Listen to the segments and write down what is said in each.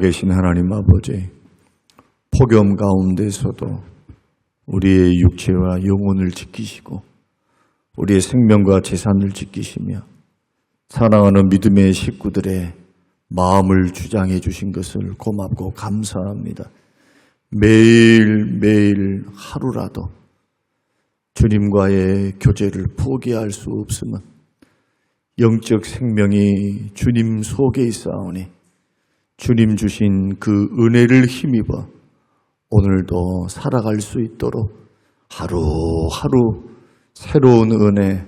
살아계신 하나님 아버지, 폭염 가운데서도 우리의 육체와 영혼을 지키시고 우리의 생명과 재산을 지키시며 사랑하는 믿음의 식구들의 마음을 주장해 주신 것을 고맙고 감사합니다. 매일매일 하루라도 주님과의 교제를 포기할 수 없음은 영적 생명이 주님 속에 있사오니 주님 주신 그 은혜를 힘입어 오늘도 살아갈 수 있도록 하루하루 새로운 은혜,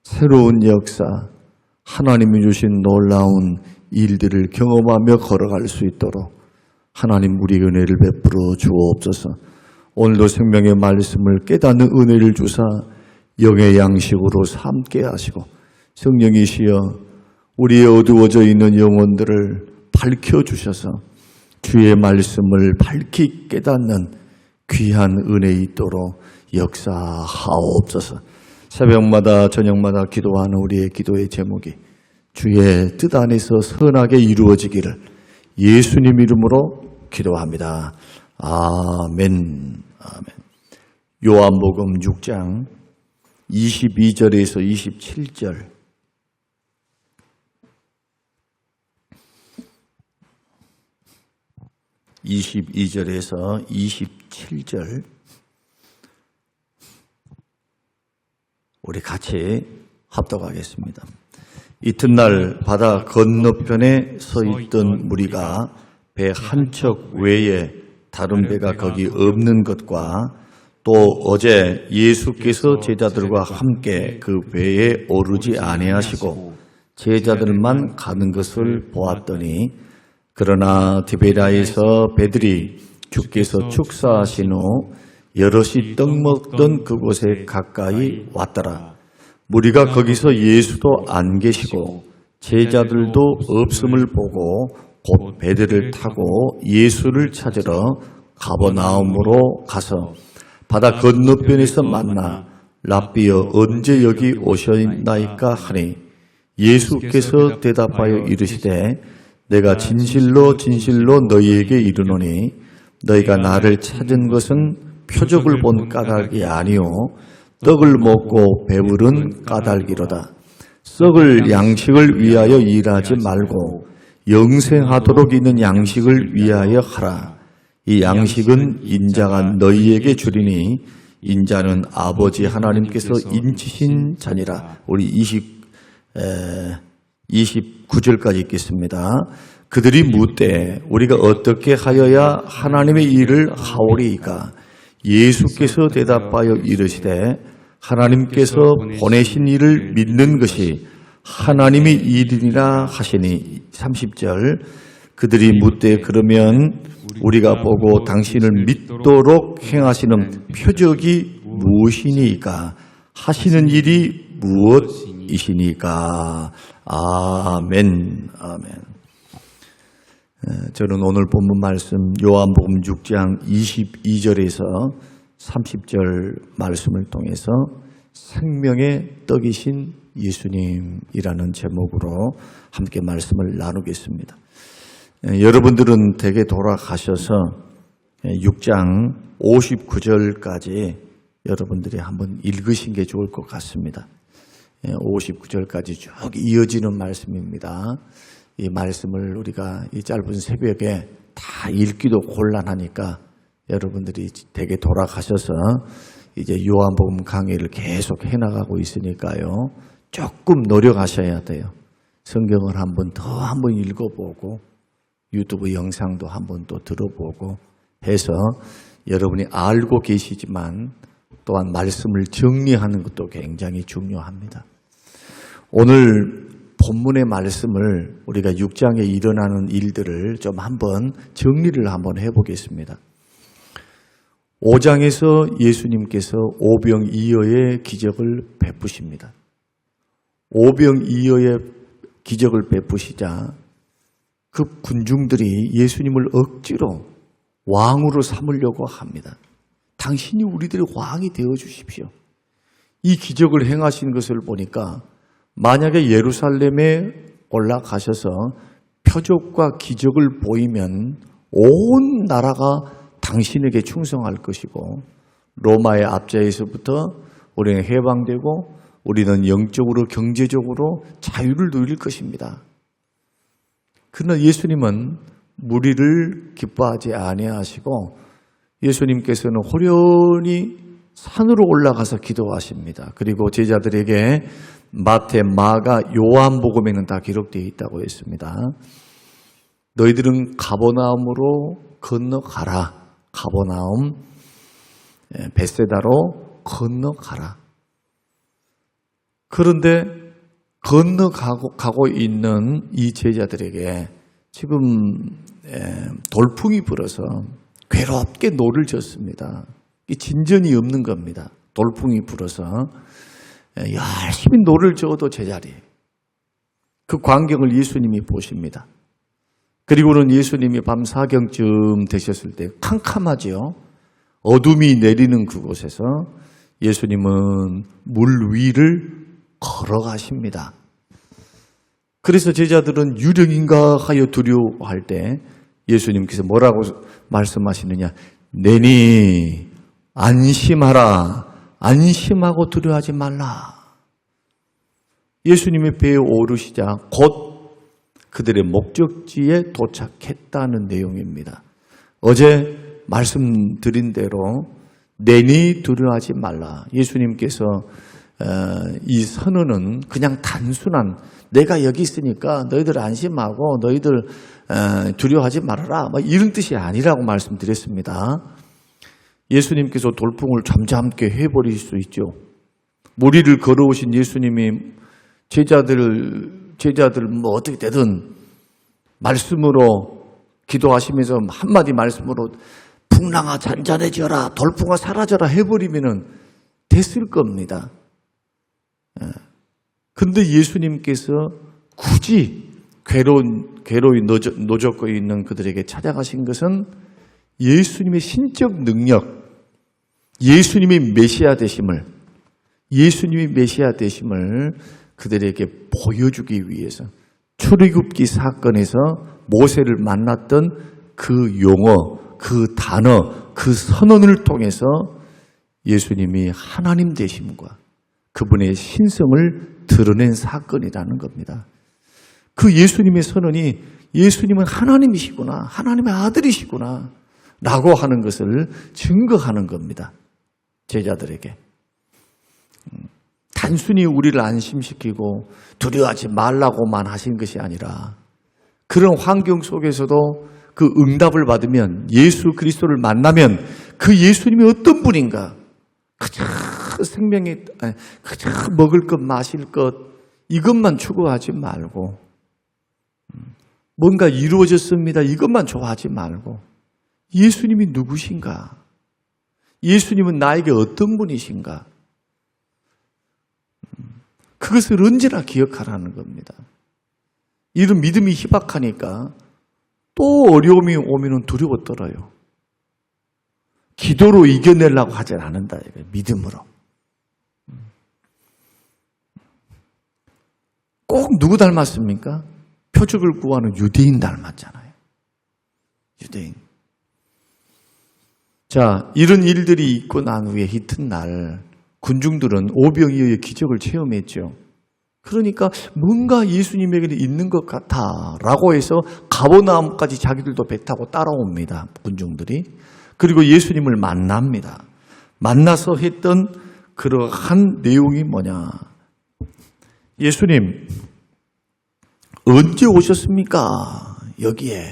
새로운 역사, 하나님이 주신 놀라운 일들을 경험하며 걸어갈 수 있도록 하나님 우리 은혜를 베풀어 주옵소서. 오늘도 생명의 말씀을 깨닫는 은혜를 주사 영의 양식으로 삼게 하시고 성령이시여 우리의 어두워져 있는 영혼들을 밝혀주셔서 주의 말씀을 밝히 깨닫는 귀한 은혜 있도록 역사하옵소서. 새벽마다 저녁마다 기도하는 우리의 기도의 제목이 주의 뜻 안에서 선하게 이루어지기를 예수님 이름으로 기도합니다. 아멘. 아멘. 요한복음 6장 22절에서 27절. (22절에서) 27절 우리 같이 합독하겠습니다. 이튿날 바다 건너편에 서 있던 무리가 배 한 척 외에 다른 배가 거기 없는 것과 또 어제 예수께서 제자들과 함께 그 배에 오르지 아니하시고 제자들만 가는 것을 보았더니 그러나 디베랴에서 배들이 주께서 축사하신 후 여럿이 떡 먹던 그곳에 가까이 왔더라. 무리가 거기서 예수도 안 계시고 제자들도 없음을 보고 곧 배들을 타고 예수를 찾으러 가버나움으로 가서 바다 건너편에서 만나 랍비여 언제 여기 오셨나이까 하니 예수께서 대답하여 이르시되 내가 진실로 진실로 너희에게 이르노니 너희가 나를 찾은 것은 표적을 본 까닭이 아니요 떡을 먹고 배부른 까닭이로다. 썩을 양식을 위하여 일하지 말고 영생하도록 있는 양식을 위하여 하라. 이 양식은 인자가 너희에게 주리니 인자는 아버지 하나님께서 인치신 자니라. 우리 29절까지 읽겠습니다. 그들이 묻되 우리가 어떻게 하여야 하나님의 일을 하오리이까? 예수께서 대답하여 이르시되 하나님께서 보내신 일을 믿는 것이 하나님의 일이니라 하시니 30절 그들이 묻되 그러면 우리가 보고 당신을 믿도록 행하시는 표적이 무엇이니까? 하시는 일이 무엇이시니까? 아멘. 아멘. 저는 오늘 본문 말씀 요한복음 6장 22절에서 30절 말씀을 통해서 생명의 떡이신 예수님이라는 제목으로 함께 말씀을 나누겠습니다. 여러분들은 댁에 돌아가셔서 6장 59절까지 여러분들이 한번 읽으신 게 좋을 것 같습니다. 59절까지 쭉 이어지는 말씀입니다. 이 말씀을 우리가 이 짧은 새벽에 다 읽기도 곤란하니까 여러분들이 댁에 돌아가셔서 이제 요한복음 강의를 계속 해나가고 있으니까요. 조금 노력하셔야 돼요. 성경을 한번 읽어보고 유튜브 영상도 한번 또 들어보고 해서 여러분이 알고 계시지만 또한 말씀을 정리하는 것도 굉장히 중요합니다. 오늘 본문의 말씀을 우리가 6장에 일어나는 일들을 좀 한번 정리를 한번 해보겠습니다. 5장에서 예수님께서 오병이어의 기적을 베푸십니다. 오병이어의 기적을 베푸시자 그 군중들이 예수님을 억지로 왕으로 삼으려고 합니다. 당신이 우리들의 왕이 되어 주십시오. 이 기적을 행하신 것을 보니까 만약에 예루살렘에 올라가셔서 표적과 기적을 보이면 온 나라가 당신에게 충성할 것이고 로마의 압제에서부터 우리는 해방되고 우리는 영적으로 경제적으로 자유를 누릴 것입니다. 그러나 예수님은 무리를 기뻐하지 아니하시고 예수님께서는 호련히 산으로 올라가서 기도하십니다. 그리고 제자들에게 마태, 마가, 요한복음에는 다 기록되어 있다고 했습니다. 너희들은 가버나움으로 건너가라. 가버나움, 벳세다로 건너가라. 그런데 건너가고 있는 이 제자들에게 지금 돌풍이 불어서 괴롭게 노를 졌습니다. 진전이 없는 겁니다. 돌풍이 불어서 열심히 노를 저어도 제자리. 그 광경을 예수님이 보십니다. 그리고는 예수님이 밤 사경쯤 되셨을 때 캄캄하지요. 어둠이 내리는 그곳에서 예수님은 물 위를 걸어가십니다. 그래서 제자들은 유령인가 하여 두려워할 때 예수님께서 뭐라고 말씀하시느냐. 내니 안심하라. 안심하고 두려워하지 말라. 예수님의 배에 오르시자 곧 그들의 목적지에 도착했다는 내용입니다. 어제 말씀드린 대로 내니 두려워하지 말라. 예수님께서 이 선언은 그냥 단순한 내가 여기 있으니까 너희들 안심하고 너희들 두려워하지 말아라 이런 뜻이 아니라고 말씀드렸습니다. 예수님께서 돌풍을 잠잠케 해버릴 수 있죠. 무리를 걸어오신 예수님이 제자들 뭐 어떻게 되든 말씀으로 기도하시면서 한마디 말씀으로 풍랑아 잔잔해져라 돌풍아 사라져라 해버리면 됐을 겁니다. 그런데 예수님께서 굳이 괴로이 노젓고 있는 그들에게 찾아가신 것은 예수님의 신적 능력, 예수님의 메시아 되심을 그들에게 보여주기 위해서 출애굽기 사건에서 모세를 만났던 그 용어, 그 단어, 그 선언을 통해서 예수님이 하나님 되심과 그분의 신성을 드러낸 사건이라는 겁니다. 그 예수님의 선언이 예수님은 하나님이시구나, 하나님의 아들이시구나 라고 하는 것을 증거하는 겁니다. 제자들에게. 단순히 우리를 안심시키고 두려워하지 말라고만 하신 것이 아니라 그런 환경 속에서도 그 응답을 받으면 예수 그리스도를 만나면 그 예수님이 어떤 분인가 그저 생명이 그저 먹을 것 마실 것 이것만 추구하지 말고 뭔가 이루어졌습니다 이것만 좋아하지 말고 예수님이 누구신가? 예수님은 나에게 어떤 분이신가? 그것을 언제나 기억하라는 겁니다. 이런 믿음이 희박하니까 또 어려움이 오면 두려워 떨어요. 기도로 이겨내려고 하지 않는다. 믿음으로. 꼭 누구 닮았습니까? 표적을 구하는 유대인 닮았잖아요. 유대인. 자, 이런 일들이 있고 난 후에 이튿날 군중들은 오병이어의 기적을 체험했죠. 그러니까 뭔가 예수님에게는 있는 것 같아 라고 해서 가버나움까지 자기들도 배 타고 따라옵니다. 군중들이. 그리고 예수님을 만납니다. 만나서 했던 그러한 내용이 뭐냐. 예수님 언제 오셨습니까? 여기에.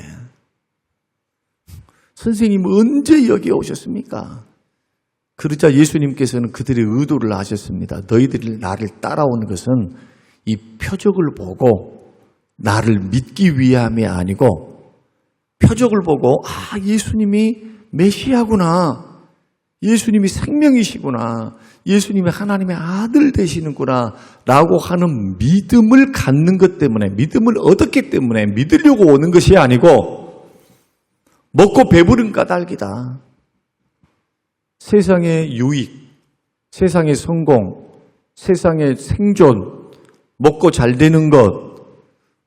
선생님 언제 여기에 오셨습니까? 그러자 예수님께서는 그들의 의도를 아셨습니다. 너희들이 나를 따라오는 것은 이 표적을 보고 나를 믿기 위함이 아니고 표적을 보고 예수님이 메시아구나. 예수님이 생명이시구나. 예수님이 하나님의 아들 되시는구나 라고 하는 믿음을 갖는 것 때문에 믿음을 얻었기 때문에 믿으려고 오는 것이 아니고 먹고 배부른 까닭이다. 세상의 유익, 세상의 성공, 세상의 생존, 먹고 잘 되는 것,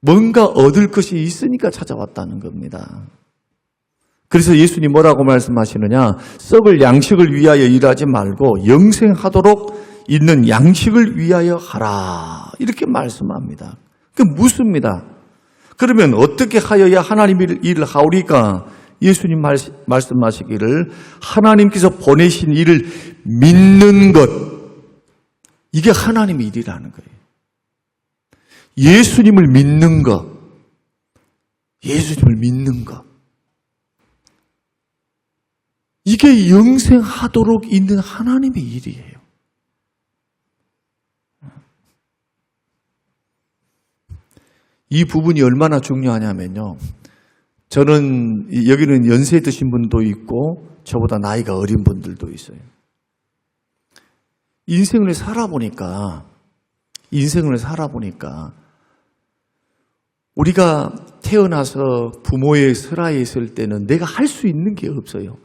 뭔가 얻을 것이 있으니까 찾아왔다는 겁니다. 그래서 예수님 뭐라고 말씀하시느냐? 썩을 양식을 위하여 일하지 말고 영생하도록 있는 양식을 위하여 하라. 이렇게 말씀합니다. 그 묻습니다. 그러면 어떻게 하여야 하나님 일을 하오리까? 예수님 말씀하시기를 하나님께서 보내신 일을 믿는 것, 이게 하나님의 일이라는 거예요. 예수님을 믿는 것, 예수님을 믿는 것, 이게 영생하도록 있는 하나님의 일이에요. 이 부분이 얼마나 중요하냐면요, 저는 여기는 연세 드신 분도 있고 저보다 나이가 어린 분들도 있어요. 인생을 살아보니까 우리가 태어나서 부모의 슬하에 있을 때는 내가 할 수 있는 게 없어요.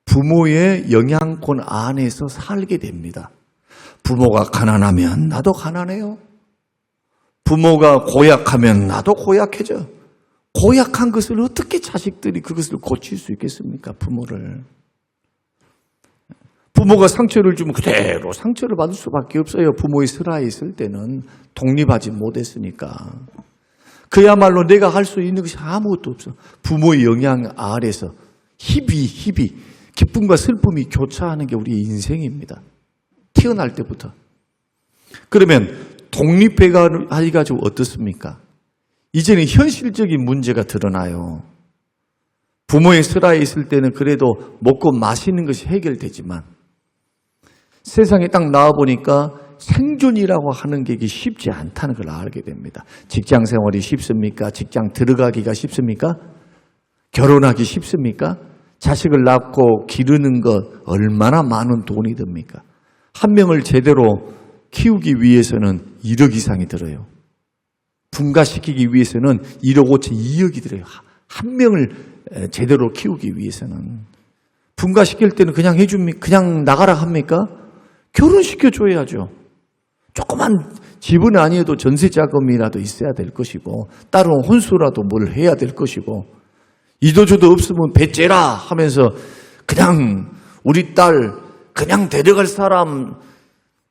부모의 영향권 안에서 살게 됩니다. 부모가 가난하면 나도 가난해요. 부모가 고약하면 나도 고약해져. 고약한 것을 어떻게 자식들이 그것을 고칠 수 있겠습니까? 부모를. 부모가 상처를 주면 그대로 상처를 받을 수밖에 없어요. 부모의 슬하에 있을 때는 독립하지 못했으니까. 그야말로 내가 할 수 있는 것이 아무것도 없어. 부모의 영향 아래서 희비 기쁨과 슬픔이 교차하는 게 우리 인생입니다. 태어날 때부터. 그러면 독립해가지고 어떻습니까? 이제는 현실적인 문제가 드러나요. 부모의 슬하에 있을 때는 그래도 먹고 마시는 것이 해결되지만 세상에 딱 나와보니까 생존이라고 하는 게 쉽지 않다는 걸 알게 됩니다. 직장 생활이 쉽습니까? 직장 들어가기가 쉽습니까? 결혼하기 쉽습니까? 자식을 낳고 기르는 것 얼마나 많은 돈이 듭니까? 한 명을 제대로 키우기 위해서는 1억 이상이 들어요. 분가시키기 위해서는 1억 5천 2억이 들어요. 한 명을 제대로 키우기 위해서는. 분가시킬 때는 그냥 해줍니까? 그냥 나가라 합니까? 결혼시켜줘야죠. 조그만 집은 아니어도 전세 자금이라도 있어야 될 것이고, 따로 혼수라도 뭘 해야 될 것이고, 이도저도 없으면 배째라 하면서 그냥 우리 딸 그냥 데려갈 사람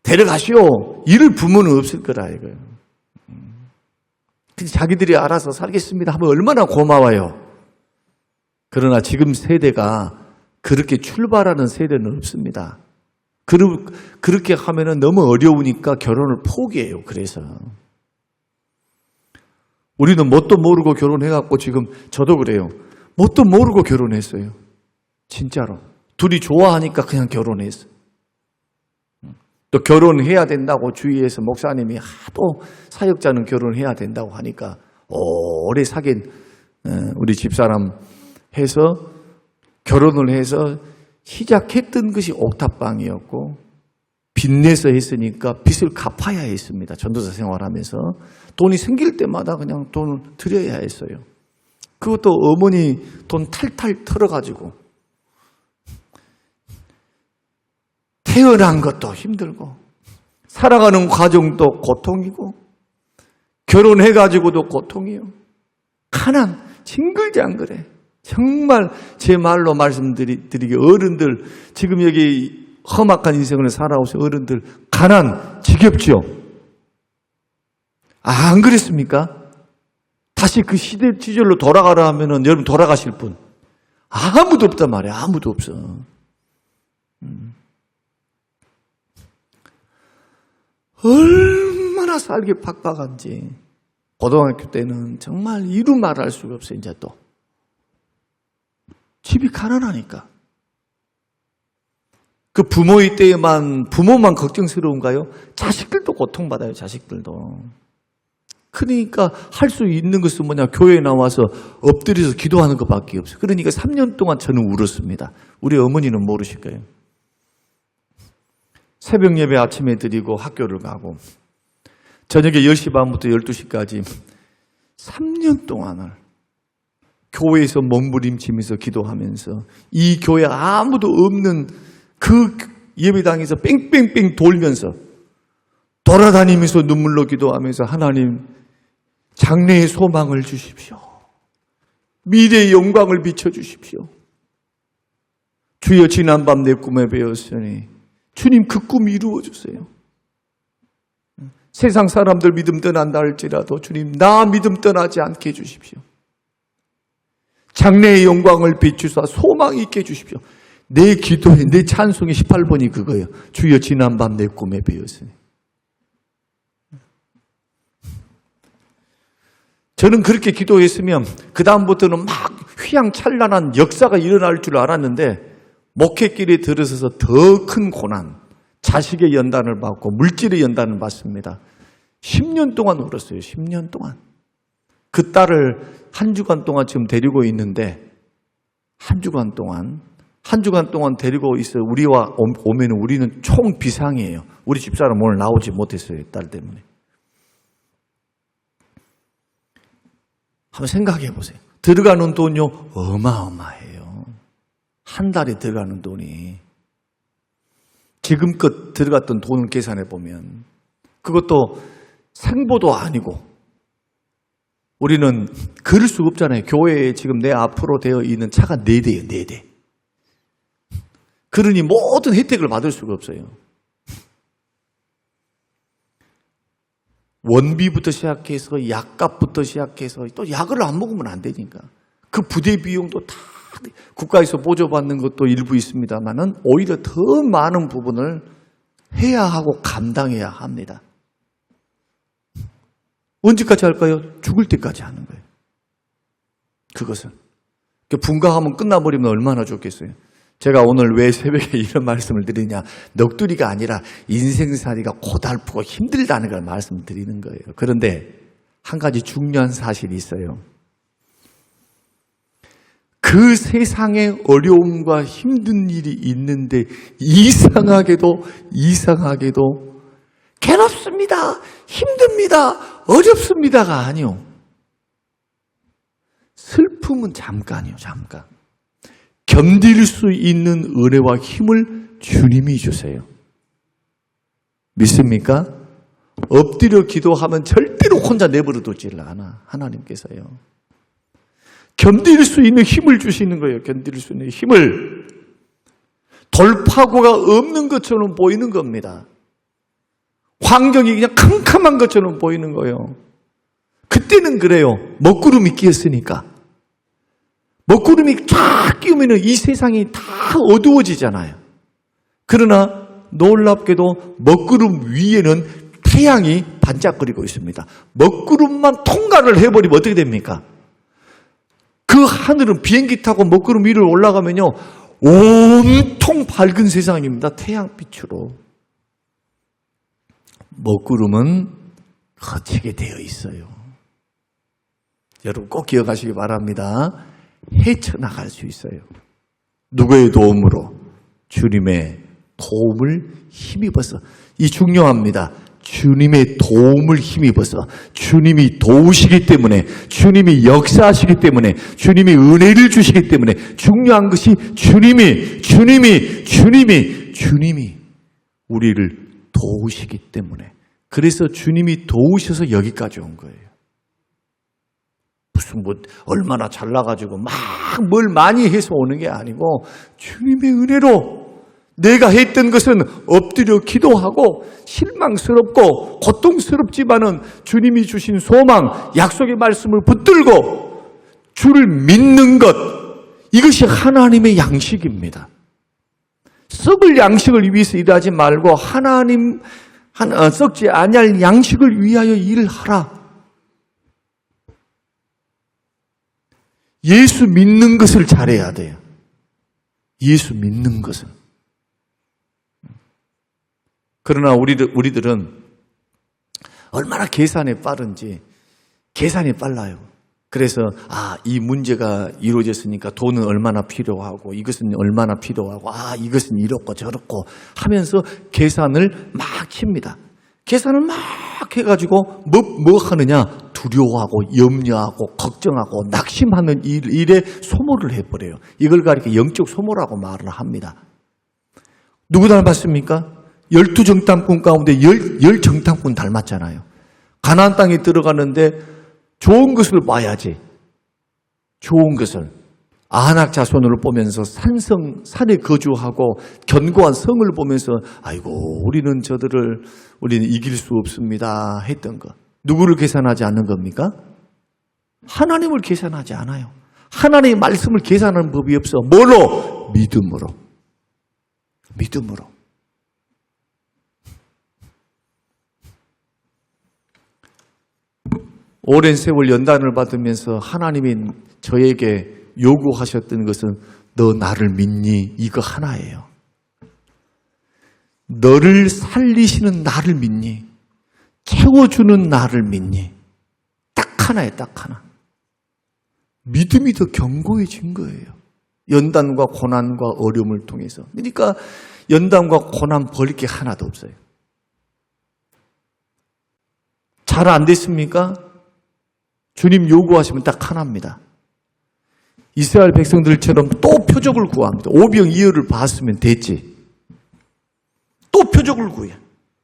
데려가시오. 이럴 부모는 없을 거라 이거예요. 근데 자기들이 알아서 살겠습니다 하면 얼마나 고마워요. 그러나 지금 세대가 그렇게 출발하는 세대는 없습니다. 그렇게 하면은 너무 어려우니까 결혼을 포기해요. 그래서 우리는 뭣도 모르고 결혼해갖고 지금 저도 그래요. 뭣도 모르고 결혼했어요. 진짜로. 둘이 좋아하니까 그냥 결혼했어요. 또 결혼해야 된다고 주위에서 목사님이 하도 사역자는 결혼해야 된다고 하니까 오래 사귄 우리 집사람 해서 결혼을 해서 시작했던 것이 옥탑방이었고 빚내서 했으니까 빚을 갚아야 했습니다. 전도사 생활하면서 돈이 생길 때마다 그냥 돈을 드려야 했어요. 그것도 어머니 돈 탈탈 털어가지고 태어난 것도 힘들고 살아가는 과정도 고통이고 결혼해가지고도 고통이요. 가난 징글장글해. 정말 제 말로 말씀드리기 어른들 지금 여기 험악한 인생을 살아오신 어른들 가난 지겹죠. 안 그랬습니까? 다시 그 시절로 돌아가라 하면은 여러분 돌아가실 분 아무도 없단 말이에요. 아무도 없어. 얼마나 살기 팍팍한지. 고등학교 때는 정말 이루 말할 수가 없어요. 이제 또 집이 가난하니까. 그 부모의 때에만 부모만 걱정스러운가요? 자식들도 고통받아요. 자식들도. 그러니까 할 수 있는 것은 뭐냐? 교회에 나와서 엎드려서 기도하는 것밖에 없어요. 그러니까 3년 동안 저는 울었습니다. 우리 어머니는 모르실 거예요. 새벽 예배 아침에 드리고 학교를 가고 저녁에 10시 반부터 12시까지 3년 동안을 교회에서 몸부림치면서 기도하면서 이 교회 아무도 없는 그 예배당에서 뺑뺑뺑 돌면서 돌아다니면서 눈물로 기도하면서 하나님 장래의 소망을 주십시오. 미래의 영광을 비춰주십시오. 주여 지난밤 내 꿈에 배웠으니 주님 그 꿈 이루어주세요. 세상 사람들 믿음 떠난다 할지라도 주님 나 믿음 떠나지 않게 해주십시오. 장래의 영광을 비추사 소망 있게 해주십시오. 내 기도에 내 찬송의 18번이 그거예요. 주여 지난밤 내 꿈에 배웠으니. 저는 그렇게 기도했으면 그 다음부터는 막 휘황찬란한 역사가 일어날 줄 알았는데 목회길에 들어서서 더 큰 고난, 자식의 연단을 받고 물질의 연단을 받습니다. 10년 동안 울었어요. 10년 동안. 그 딸을 한 주간 동안 지금 데리고 있는데 한 주간 동안 데리고 있어요. 우리와 오면 우리는 총 비상이에요. 우리 집사람 오늘 나오지 못했어요. 딸 때문에. 한번 생각해 보세요. 들어가는 돈요 어마어마해요. 한 달에 들어가는 돈이 지금껏 들어갔던 돈을 계산해 보면 그것도 생보도 아니고 우리는 그럴 수가 없잖아요. 교회에 지금 내 앞으로 되어 있는 차가 4대예요. 4대. 그러니 모든 혜택을 받을 수가 없어요. 원비부터 시작해서 약값부터 시작해서 또 약을 안 먹으면 안 되니까 그 부대 비용도 다 국가에서 보조받는 것도 일부 있습니다만은 오히려 더 많은 부분을 해야 하고 감당해야 합니다. 언제까지 할까요? 죽을 때까지 하는 거예요. 그것은. 분가하면 끝나버리면 얼마나 좋겠어요. 제가 오늘 왜 새벽에 이런 말씀을 드리냐. 넋두리가 아니라 인생살이가 고달프고 힘들다는 걸 말씀드리는 거예요. 그런데 한 가지 중요한 사실이 있어요. 그 세상에 어려움과 힘든 일이 있는데 이상하게도 괴롭습니다. 힘듭니다. 어렵습니다가 아니요. 슬픔은 잠깐이요. 잠깐. 견딜 수 있는 은혜와 힘을 주님이 주세요. 믿습니까? 엎드려 기도하면 절대로 혼자 내버려 두지를 않아. 하나님께서요. 견딜 수 있는 힘을 주시는 거예요. 견딜 수 있는 힘을. 돌파구가 없는 것처럼 보이는 겁니다. 환경이 그냥 캄캄한 것처럼 보이는 거예요. 그때는 그래요. 먹구름이 끼었으니까. 먹구름이 쫙 끼우면 이 세상이 다 어두워지잖아요. 그러나 놀랍게도 먹구름 위에는 태양이 반짝거리고 있습니다. 먹구름만 통과를 해버리면 어떻게 됩니까? 그 하늘은 비행기 타고 먹구름 위를 올라가면요 온통 밝은 세상입니다. 태양빛으로. 먹구름은 거치게 되어 있어요. 여러분 꼭 기억하시기 바랍니다. 헤쳐나갈 수 있어요. 누구의 도움으로? 주님의 도움을 힘입어서. 이 중요합니다. 주님의 도움을 힘입어서 주님이 도우시기 때문에 주님이 역사하시기 때문에 주님이 은혜를 주시기 때문에 중요한 것이 주님이 우리를 도우시기 때문에 그래서 주님이 도우셔서 여기까지 온 거예요. 무슨 얼마나 잘나가지고 막 뭘 많이 해서 오는 게 아니고 주님의 은혜로 내가 했던 것은 엎드려 기도하고 실망스럽고 고통스럽지만은 주님이 주신 소망, 약속의 말씀을 붙들고 주를 믿는 것, 이것이 하나님의 양식입니다. 썩을 양식을 위해서 일하지 말고 썩지 아니할 양식을 위하여 일을 하라. 예수 믿는 것을 잘해야 돼요. 예수 믿는 것은. 그러나 우리들은 얼마나 계산이 빠른지 계산이 빨라요. 그래서 이 문제가 이루어졌으니까 돈은 얼마나 필요하고 이것은 얼마나 필요하고 이것은 이렇고 저렇고 하면서 계산을 막 칩니다. 계산을 막 해가지고 뭐 하느냐? 두려워하고 염려하고 걱정하고 낙심하는 일에 소모를 해버려요. 이걸 가리켜 영적 소모라고 말을 합니다. 누구 닮았습니까? 12정탐꾼 가운데 10정탐꾼 닮았잖아요. 가나안 땅에 들어가는데 좋은 것을 봐야지. 좋은 것을. 안악 자손을 보면서 산에 거주하고 견고한 성을 보면서 아이고 우리는 이길 수 없습니다 했던 것. 누구를 계산하지 않는 겁니까? 하나님을 계산하지 않아요. 하나님의 말씀을 계산하는 법이 없어. 뭘로? 믿음으로. 믿음으로. 오랜 세월 연단을 받으면서 하나님이 저에게 요구하셨던 것은 너 나를 믿니? 이거 하나예요. 너를 살리시는 나를 믿니? 채워주는 나를 믿니? 딱 하나예요, 딱 하나. 믿음이 더 견고해진 거예요. 연단과 고난과 어려움을 통해서. 그러니까 연단과 고난 버릴 게 하나도 없어요. 잘 안 됐습니까? 주님 요구하시면 딱 하나입니다. 이스라엘 백성들처럼 또 표적을 구합니다. 오병이어를 봤으면 됐지. 또 표적을 구해.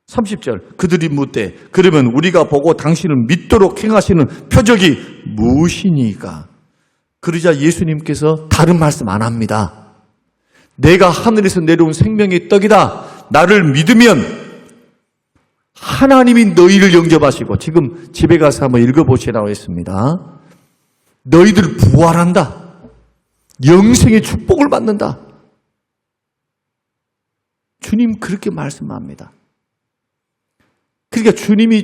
30절 그들이 묻되 그러면 우리가 보고 당신을 믿도록 행하시는 표적이 무엇이니까? 그러자 예수님께서 다른 말씀 안 합니다. 내가 하늘에서 내려온 생명의 떡이다. 나를 믿으면 하나님이 너희를 영접하시고, 지금 집에 가서 한번 읽어보시라고 했습니다. 너희들 부활한다. 영생의 축복을 받는다. 주님 그렇게 말씀합니다. 그러니까 주님이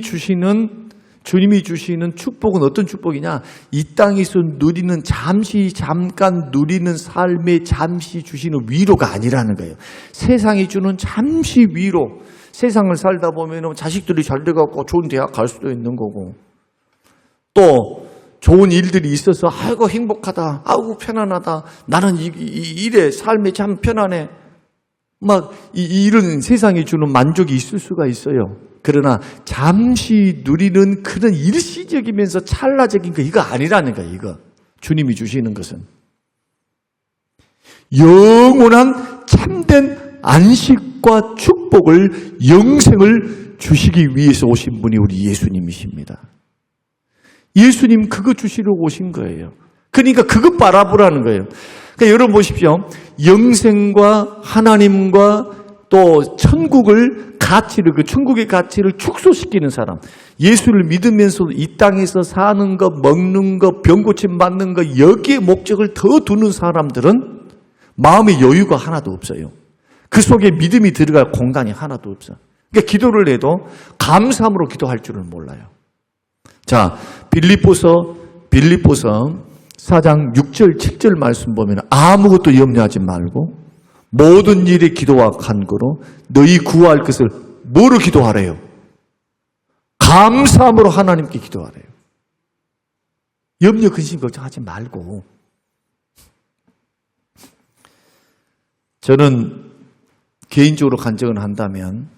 주시는 축복은 어떤 축복이냐? 이 땅에서 누리는 잠깐 누리는 삶에 잠시 주시는 위로가 아니라는 거예요. 세상이 주는 잠시 위로. 세상을 살다 보면 자식들이 잘 돼갖고 좋은 대학 갈 수도 있는 거고, 또 좋은 일들이 있어서 아이고 행복하다, 아이고 편안하다, 나는 이래 삶이 참 편안해, 막 이런 세상이 주는 만족이 있을 수가 있어요. 그러나 잠시 누리는 그런 일시적이면서 찰나적인 거, 이거 아니라는 거예요. 이거 주님이 주시는 것은 영원한 참된 안식과 축복을, 영생을 주시기 위해서 오신 분이 우리 예수님이십니다. 예수님 그거 주시려고 오신 거예요. 그러니까 그것 바라보라는 거예요. 그러니까 여러분 보십시오. 영생과 하나님과 또 천국을 가치를, 그 천국의 가치를 축소시키는 사람, 예수를 믿으면서 이 땅에서 사는 것, 먹는 것, 병 고침 받는 것, 여기에 목적을 더 두는 사람들은 마음의 여유가 하나도 없어요. 그 속에 믿음이 들어갈 공간이 하나도 없어. 그러니까 기도를 해도 감사함으로 기도할 줄을 몰라요. 자, 빌립보서 4장 6절 7절 말씀 보면 아무것도 염려하지 말고 모든 일에 기도와 간구로 너희 구할 것을 뭐로 기도하래요? 감사함으로 하나님께 기도하래요. 염려 근심 걱정하지 말고. 저는 개인적으로 간증을 한다면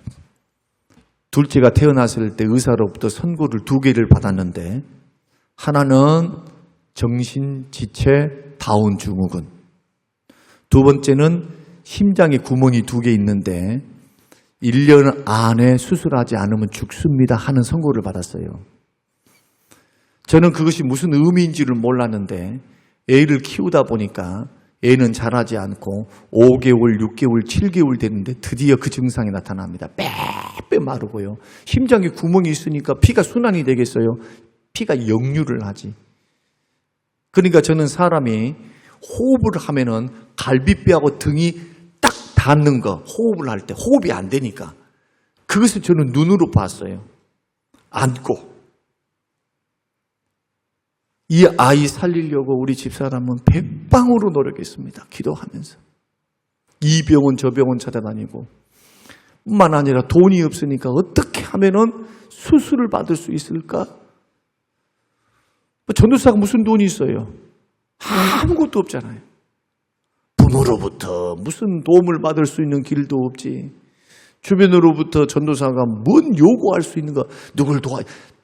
둘째가 태어났을 때 의사로부터 선고를 2개를 받았는데, 하나는 정신지체 다운 증후군, 두 번째는 심장에 구멍이 2개 있는데 1년 안에 수술하지 않으면 죽습니다 하는 선고를 받았어요. 저는 그것이 무슨 의미인지를 몰랐는데 애를 키우다 보니까 애는 자라지 않고 5개월, 6개월, 7개월 됐는데 드디어 그 증상이 나타납니다. 빼빼 마르고요. 심장에 구멍이 있으니까 피가 순환이 되겠어요? 피가 역류를 하지. 그러니까 저는 사람이 호흡을 하면은 갈비뼈하고 등이 딱 닿는 거, 호흡을 할 때 호흡이 안 되니까 그것을 저는 눈으로 봤어요. 안고. 이 아이 살리려고 우리 집사람은 백방으로 노력했습니다. 기도하면서. 이 병원 저 병원 찾아다니고, 뿐만 아니라 돈이 없으니까 어떻게 하면은 수술을 받을 수 있을까? 전도사가 무슨 돈이 있어요? 아무것도 없잖아요. 부모로부터 무슨 도움을 받을 수 있는 길도 없지. 주변으로부터 전도사가 뭔 요구할 수 있는 거, 누굴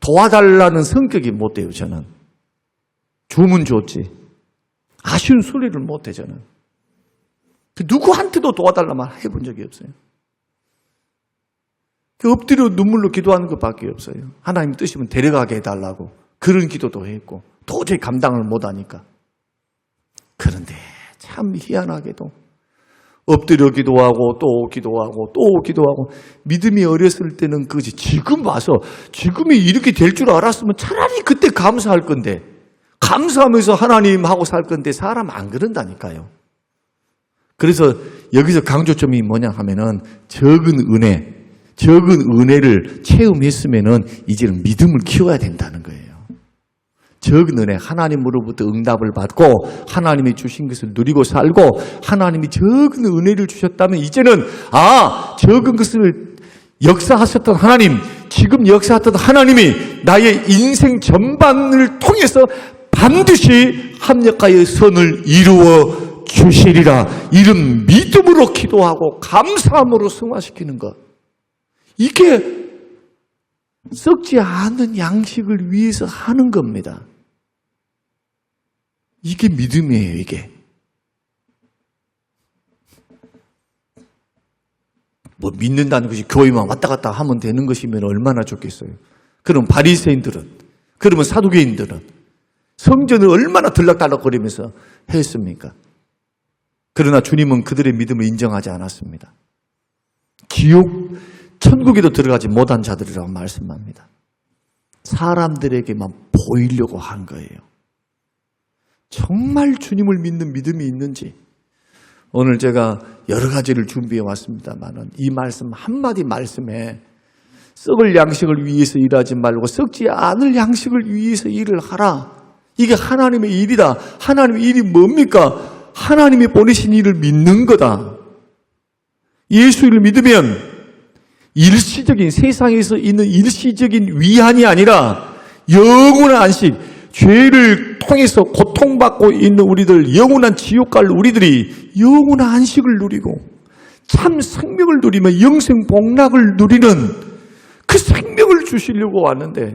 도와달라는 성격이 못 돼요, 저는. 주면 좋지. 아쉬운 소리를 못 해, 저는. 누구한테도 도와달라 말 해본 적이 없어요. 엎드려 눈물로 기도하는 것밖에 없어요. 하나님 뜻이면 데려가게 해달라고. 그런 기도도 했고 도저히 감당을 못하니까. 그런데 참 희한하게도 엎드려 기도하고 또 기도하고 또 기도하고 믿음이 어렸을 때는 그지. 지금 와서 지금이 이렇게 될 줄 알았으면 차라리 그때 감사할 건데 감사하면서 하나님하고 살 건데 사람 안 그런다니까요. 그래서 여기서 강조점이 뭐냐 하면은 적은 은혜를 체험했으면은 이제는 믿음을 키워야 된다는 거예요. 적은 은혜, 하나님으로부터 응답을 받고 하나님이 주신 것을 누리고 살고 하나님이 적은 은혜를 주셨다면 이제는 적은 것을 역사하셨던 하나님, 지금 역사하셨던 하나님이 나의 인생 전반을 통해서 반드시 합력하여 선을 이루어 주시리라. 이런 믿음으로 기도하고 감사함으로 승화시키는 것. 이게 썩지 않은 양식을 위해서 하는 겁니다. 이게 믿음이에요, 이게. 뭐 믿는다는 것이 교회만 왔다 갔다 하면 되는 것이면 얼마나 좋겠어요. 그럼 바리새인들은, 그러면 사두개인들은 성전을 얼마나 들락달락거리면서 했습니까? 그러나 주님은 그들의 믿음을 인정하지 않았습니다. 천국에도 들어가지 못한 자들이라고 말씀합니다. 사람들에게만 보이려고 한 거예요. 정말 주님을 믿는 믿음이 있는지 오늘 제가 여러 가지를 준비해 왔습니다만 이 말씀 한마디 말씀에 썩을 양식을 위해서 일하지 말고 썩지 않을 양식을 위해서 일을 하라. 이게 하나님의 일이다. 하나님의 일이 뭡니까? 하나님이 보내신 일을 믿는 거다. 예수를 믿으면 일시적인 세상에서 있는 일시적인 위안이 아니라 영원한 안식, 죄를 통해서 고통받고 있는 우리들, 영원한 지옥 갈 우리들이 영원한 안식을 누리고 참 생명을 누리며 영생 복락을 누리는 그 생명을 주시려고 왔는데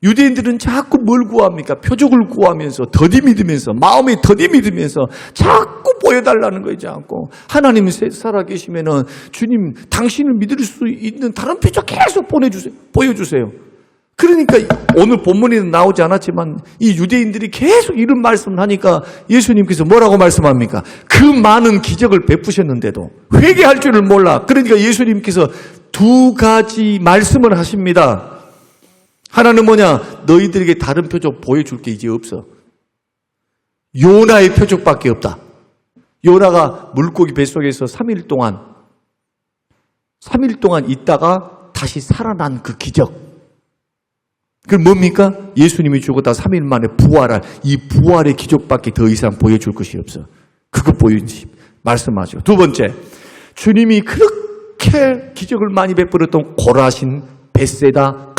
유대인들은 자꾸 뭘 구합니까? 표적을 구하면서 더디 믿으면서 마음에 더디 믿으면서 자꾸 보여달라는 거지 않고 하나님이 살아계시면은 주님 당신을 믿을 수 있는 다른 표적 계속 보여주세요. 그러니까 오늘 본문에는 나오지 않았지만 이 유대인들이 계속 이런 말씀을 하니까 예수님께서 뭐라고 말씀합니까? 그 많은 기적을 베푸셨는데도 회개할 줄을 몰라. 그러니까 예수님께서 두 가지 말씀을 하십니다. 하나는 뭐냐? 너희들에게 다른 표적 보여줄 게 이제 없어. 요나의 표적밖에 없다. 요나가 물고기 뱃속에서 3일 동안 있다가 다시 살아난 그 기적. 그게 뭡니까? 예수님이 죽었다 3일 만에 부활할 이 부활의 기적밖에 더 이상 보여줄 것이 없어. 그거 보여주시 말씀하죠. 두 번째, 주님이 그렇게 기적을 많이 베풀었던 고라신, 벳세다,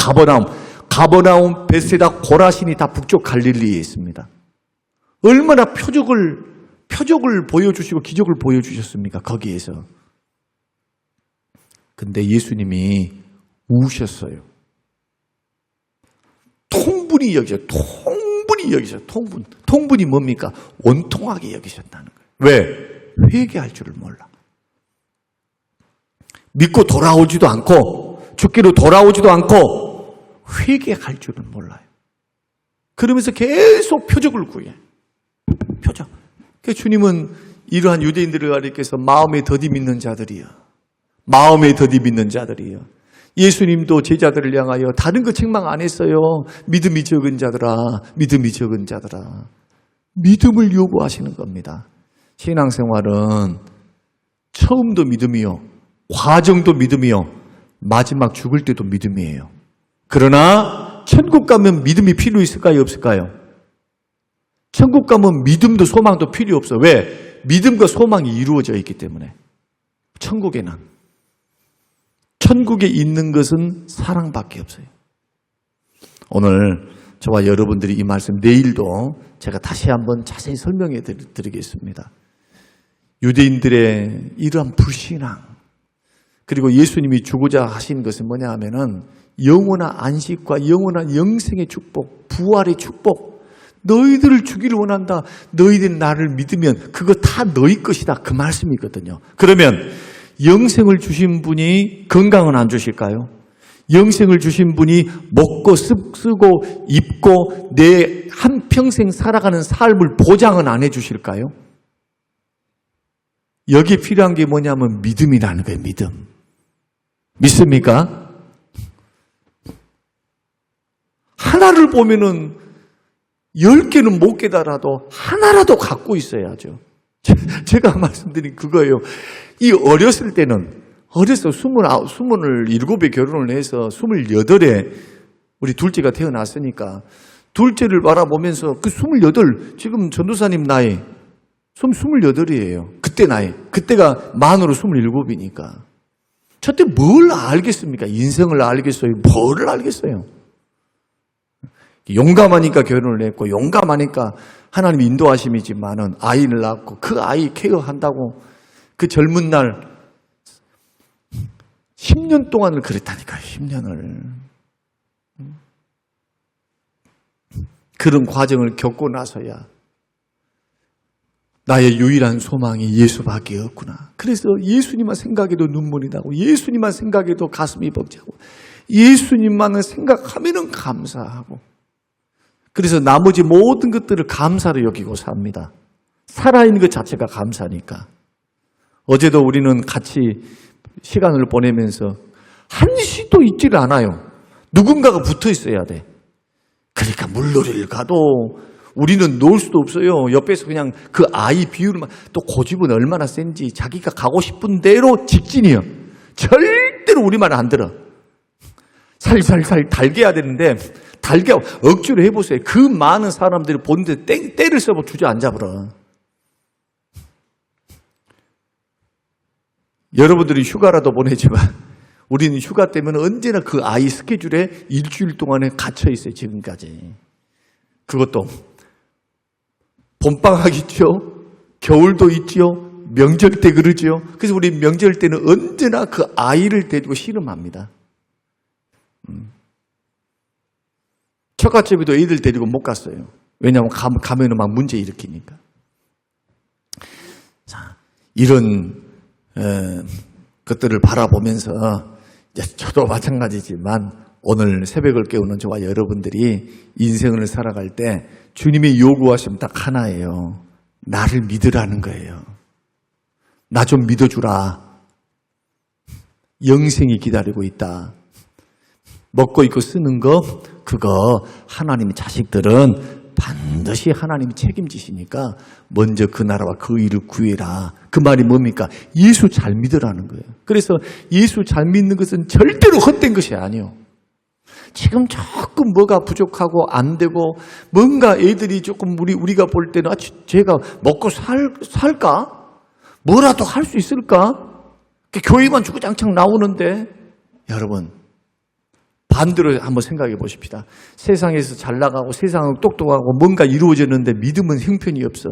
가버나움, 벳세다, 고라신이 다 북쪽 갈릴리에 있습니다. 얼마나 표적을 보여주시고 기적을 보여주셨습니까? 거기에서. 근데 예수님이 우셨어요. 통분히 여기셨어요. 통분이 뭡니까? 원통하게 여기셨다는 거예요. 왜? 회개할 줄을 몰라. 믿고 돌아오지도 않고 죽기로 돌아오지도 않고 회개할 줄을 몰라요. 그러면서 계속 표적을 구해. 표적. 그러니까 주님은 이러한 유대인들을 가리켜서 마음에 더디 믿는 자들이요. 예수님도 제자들을 향하여 다른 거 책망 안 했어요. 믿음이 적은 자들아. 믿음을 요구하시는 겁니다. 신앙생활은 처음도 믿음이요. 과정도 믿음이요. 마지막 죽을 때도 믿음이에요. 그러나 천국 가면 믿음이 필요 있을까요? 없을까요? 천국 가면 믿음도 소망도 필요 없어. 왜? 믿음과 소망이 이루어져 있기 때문에. 천국에 있는 것은 사랑밖에 없어요. 오늘 저와 여러분들이 이 말씀 내일도 제가 다시 한번 자세히 설명해 드리겠습니다. 유대인들의 이러한 불신앙 그리고 예수님이 주고자 하신 것은 뭐냐 하면은 영원한 안식과 영원한 영생의 축복, 부활의 축복. 너희들을 주기를 원한다. 너희들 나를 믿으면 그거 다 너희 것이다. 그 말씀이거든요. 그러면 영생을 주신 분이 건강은 안 주실까요? 영생을 주신 분이 먹고 쓰고 입고 내 한평생 살아가는 삶을 보장은 안 해주실까요? 여기에 필요한 게 뭐냐면 믿음이라는 거예요. 믿음. 믿습니까? 하나를 보면은 10개는 못 깨달아도 하나라도 갖고 있어야죠. 제가 말씀드린 그거예요. 이 어렸을 때는, 어렸을 27에 결혼을 해서 28에 우리 둘째가 태어났으니까 둘째를 바라보면서 그 28, 지금 전도사님 나이 28이에요. 그때 나이. 그때가 만으로 27이니까. 저때 뭘 알겠습니까? 인생을 알겠어요? 뭘 알겠어요? 용감하니까 결혼을 했고, 용감하니까 하나님 인도하심이지만은 아이를 낳고 그 아이 케어한다고 그 젊은 날 10년 동안을 그랬다니까요. 10년을. 그런 과정을 겪고 나서야 나의 유일한 소망이 예수밖에 없구나. 그래서 예수님만 생각해도 눈물이 나고 예수님만 생각해도 가슴이 벅차고 예수님만을 생각하면은 감사하고, 그래서 나머지 모든 것들을 감사로 여기고 삽니다. 살아있는 것 자체가 감사니까. 어제도 우리는 같이 시간을 보내면서 한시도 있지를 않아요. 누군가가 붙어 있어야 돼. 그러니까 물놀이를 가도 우리는 놓을 수도 없어요. 옆에서 그냥 그 아이 비율만, 또 고집은 얼마나 센지 자기가 가고 싶은 대로 직진이요. 절대로 우리 말 안 들어. 살살살 달게야 되는데 달게 억지로 해보세요. 그 많은 사람들이 보는데 때를 써서 주저앉아버려. 여러분들이 휴가라도 보내지만 우리는 휴가 때문에 언제나 그 아이 스케줄에 일주일 동안에 갇혀 있어요. 지금까지. 그것도 봄방학 있죠. 겨울도 있죠. 명절 때 그러죠. 그래서 우리 명절 때는 언제나 그 아이를 데리고 씨름합니다. 처갓집에도 애들 데리고 못 갔어요. 왜냐하면 가면은 막 문제 일으키니까. 자, 이런 것들을 바라보면서 저도 마찬가지지만 오늘 새벽을 깨우는 저와 여러분들이 인생을 살아갈 때 주님이 요구하시면 딱 하나예요. 나를 믿으라는 거예요. 나 좀 믿어주라. 영생이 기다리고 있다. 먹고 입고 쓰는 거 그거 하나님의 자식들은 반드시 하나님이 책임지시니까 먼저 그 나라와 그 일을 구해라. 그 말이 뭡니까? 예수 잘 믿으라는 거예요. 그래서 예수 잘 믿는 것은 절대로 헛된 것이 아니에요. 지금 조금 뭐가 부족하고 안 되고 뭔가 애들이 조금 우리가 볼 때는 제가 먹고 살까? 뭐라도 할 수 있을까? 교회만 주구장창 나오는데 여러분 반대로 한번 생각해 보십시다. 세상에서 잘 나가고 세상은 똑똑하고 뭔가 이루어졌는데 믿음은 형편이 없어.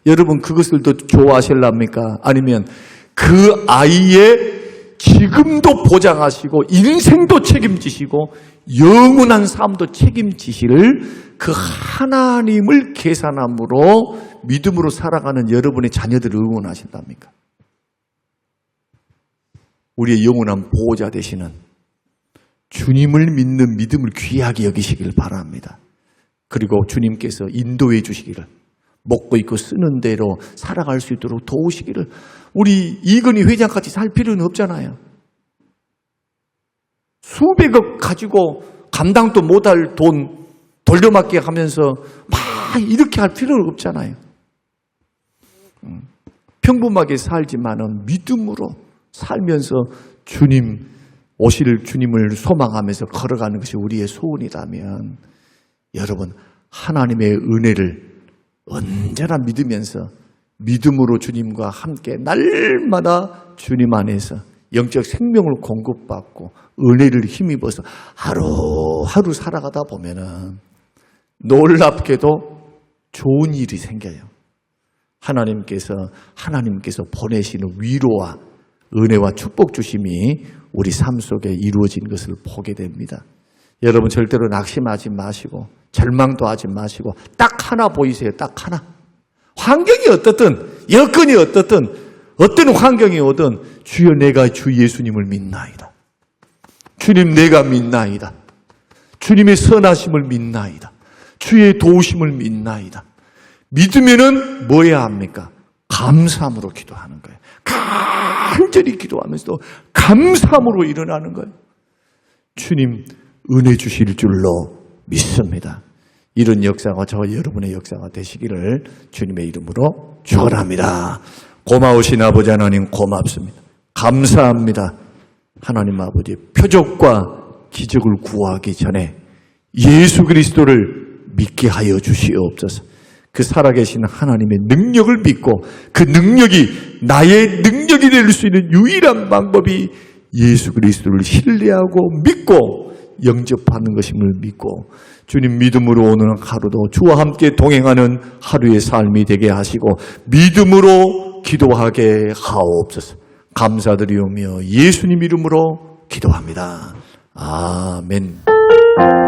여러분 그것을 더 좋아하실랍니까? 아니면 그 아이의 지금도 보장하시고 인생도 책임지시고 영원한 삶도 책임지실 그 하나님을 계산함으로 믿음으로 살아가는 여러분의 자녀들을 응원하신답니까? 우리의 영원한 보호자 되시는 주님을 믿는 믿음을 귀하게 여기시길 바랍니다. 그리고 주님께서 인도해 주시기를, 먹고 입고 쓰는 대로 살아갈 수 있도록 도우시기를. 우리 이건희 회장같이 살 필요는 없잖아요. 수백억 가지고 감당도 못할 돈 돌려막기 하면서 막 이렇게 할 필요는 없잖아요. 평범하게 살지만은 믿음으로 살면서 주님 오실 주님을 소망하면서 걸어가는 것이 우리의 소원이라면 여러분 하나님의 은혜를 언제나 믿으면서 믿음으로 주님과 함께 날마다 주님 안에서 영적 생명을 공급받고 은혜를 힘입어서 하루하루 살아가다 보면은 놀랍게도 좋은 일이 생겨요. 하나님께서 보내시는 위로와 은혜와 축복 주심이 우리 삶 속에 이루어진 것을 보게 됩니다. 여러분 절대로 낙심하지 마시고 절망도 하지 마시고 딱 하나 보이세요. 딱 하나. 환경이 어떻든 여건이 어떻든 어떤 환경이 오든 주여 내가 주 예수님을 믿나이다. 주님 내가 믿나이다. 주님의 선하심을 믿나이다. 주의 도우심을 믿나이다. 믿으면은 뭐 해야 합니까? 감사함으로 기도하는 거예요. 간절히 기도하면서도 감사함으로 일어나는 거예요. 주님 은혜 주실 줄로 믿습니다. 이런 역사가 저와 여러분의 역사가 되시기를 주님의 이름으로 축원합니다. 고마우신 아버지 하나님 고맙습니다. 감사합니다. 하나님 아버지 표적과 기적을 구하기 전에 예수 그리스도를 믿게 하여 주시옵소서. 그 살아계신 하나님의 능력을 믿고 그 능력이 나의 능력이 될 수 있는 유일한 방법이 예수 그리스도를 신뢰하고 믿고 영접하는 것임을 믿고 주님 믿음으로 오늘 하루도 주와 함께 동행하는 하루의 삶이 되게 하시고 믿음으로 기도하게 하옵소서. 감사드리오며 예수님 이름으로 기도합니다. 아멘.